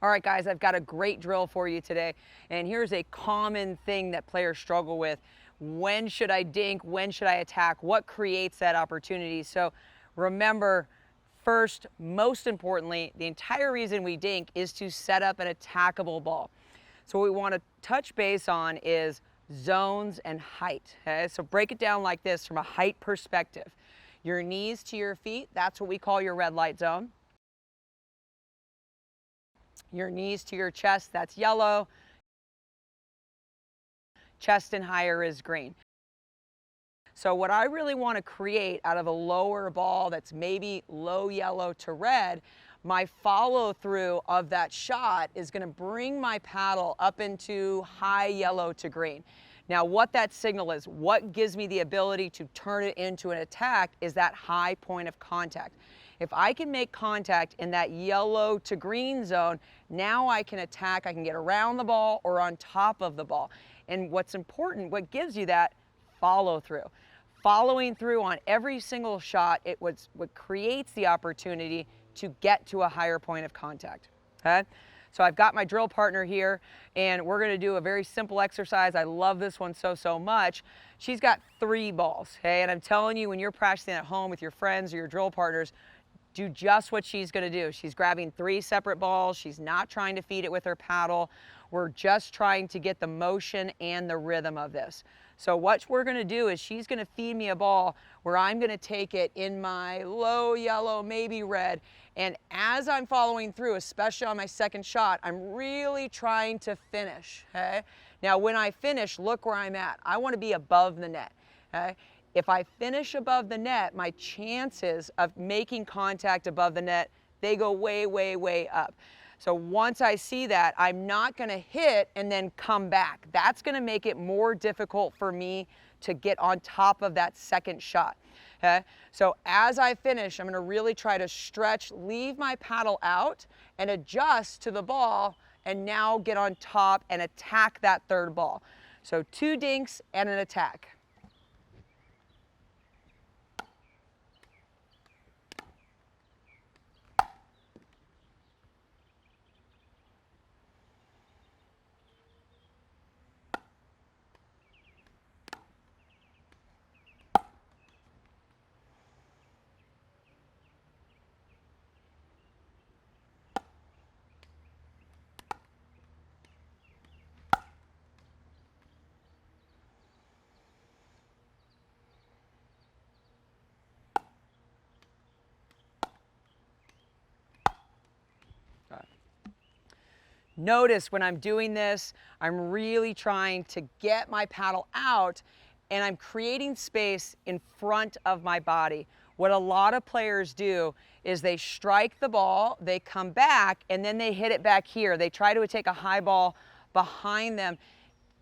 All right, guys, I've got a great drill for you today. And here's a common thing that players struggle with. When should I dink? When should I attack? What creates that opportunity? So remember, first, most importantly, the entire reason we dink is to set up an attackable ball. So what we want to touch base on is zones and height. Okay? So break it down like this from a height perspective. Your knees to your feet, that's what we call your red light zone. Your knees to your chest, that's yellow. Chest and higher is green. So what I really want to create out of a lower ball that's maybe low yellow to red, my follow through of that shot is going to bring my paddle up into high yellow to green. Now what that signal is, what gives me the ability to turn it into an attack is that high point of contact. If I can make contact in that yellow to green zone, now I can attack, I can get around the ball or on top of the ball. And what's important, what gives you that follow through. Following through on every single shot, what creates the opportunity to get to a higher point of contact, okay? So I've got my drill partner here, and we're gonna do a very simple exercise. I love this one so much. She's got 3 balls, okay? And I'm telling you, when you're practicing at home with your friends or your drill partners, do just what she's gonna do. She's grabbing 3 separate balls. She's not trying to feed it with her paddle. We're just trying to get the motion and the rhythm of this. So what we're gonna do is she's gonna feed me a ball where I'm gonna take it in my low yellow, maybe red. And as I'm following through, especially on my second shot, I'm really trying to finish, okay? Now when I finish, look where I'm at. I wanna be above the net, okay? If I finish above the net, my chances of making contact above the net, they go way up. So once I see that, I'm not gonna hit and then come back. That's gonna make it more difficult for me to get on top of that second shot, okay? So as I finish, I'm gonna really try to stretch, leave my paddle out and adjust to the ball and now get on top and attack that third ball. So 2 dinks and an attack. Notice when I'm doing this, I'm really trying to get my paddle out and I'm creating space in front of my body. What a lot of players do is they strike the ball, they come back, and then they hit it back here. They try to take a high ball behind them,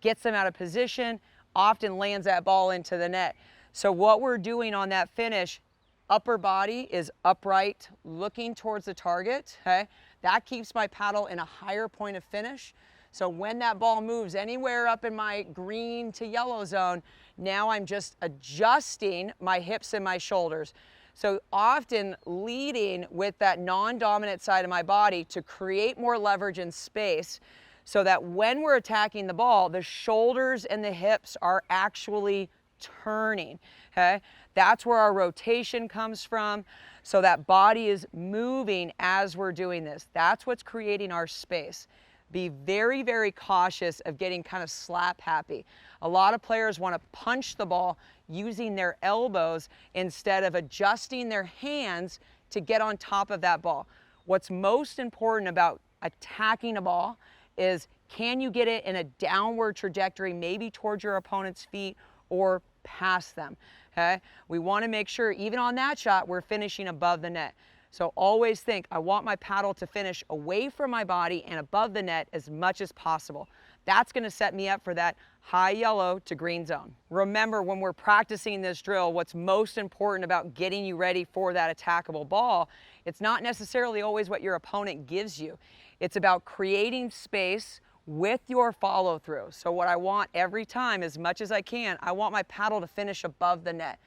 gets them out of position, often lands that ball into the net. So what we're doing on that finish, upper body is upright, looking towards the target, okay? That keeps my paddle in a higher point of finish. So when that ball moves anywhere up in my green to yellow zone, now I'm just adjusting my hips and my shoulders. So often leading with that non-dominant side of my body to create more leverage and space so that when we're attacking the ball, the shoulders and the hips are actually turning, okay? That's where our rotation comes from. So that body is moving as we're doing this. That's what's creating our space. Be very cautious of getting kind of slap happy. A lot of players want to punch the ball using their elbows instead of adjusting their hands to get on top of that ball. What's most important about attacking a ball is, can you get it in a downward trajectory, maybe towards your opponent's feet or past them, okay? We want to make sure even on that shot, we're finishing above the net. So always think, I want my paddle to finish away from my body and above the net as much as possible. That's going to set me up for that high yellow to green zone. Remember, when we're practicing this drill, what's most important about getting you ready for that attackable ball, it's not necessarily always what your opponent gives you. It's about creating space with your follow through. So what I want every time, as much as I can, I want my paddle to finish above the net.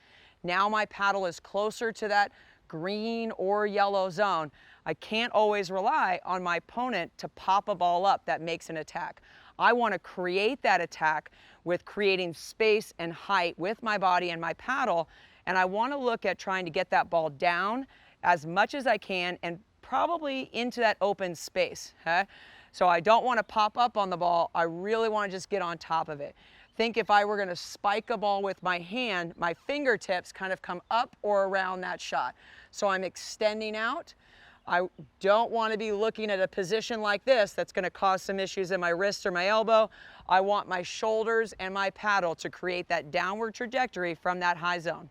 Now my paddle is closer to that green or yellow zone. I can't always rely on my opponent to pop a ball up that makes an attack. I want to create that attack with creating space and height with my body and my paddle, and I want to look at trying to get that ball down as much as I can and probably into that open space. Okay? So I don't want to pop up on the ball. I really want to just get on top of it. Think if I were going to spike a ball with my hand, my fingertips kind of come up or around that shot. So I'm extending out. I don't want to be looking at a position like this that's going to cause some issues in my wrist or my elbow. I want my shoulders and my paddle to create that downward trajectory from that high zone.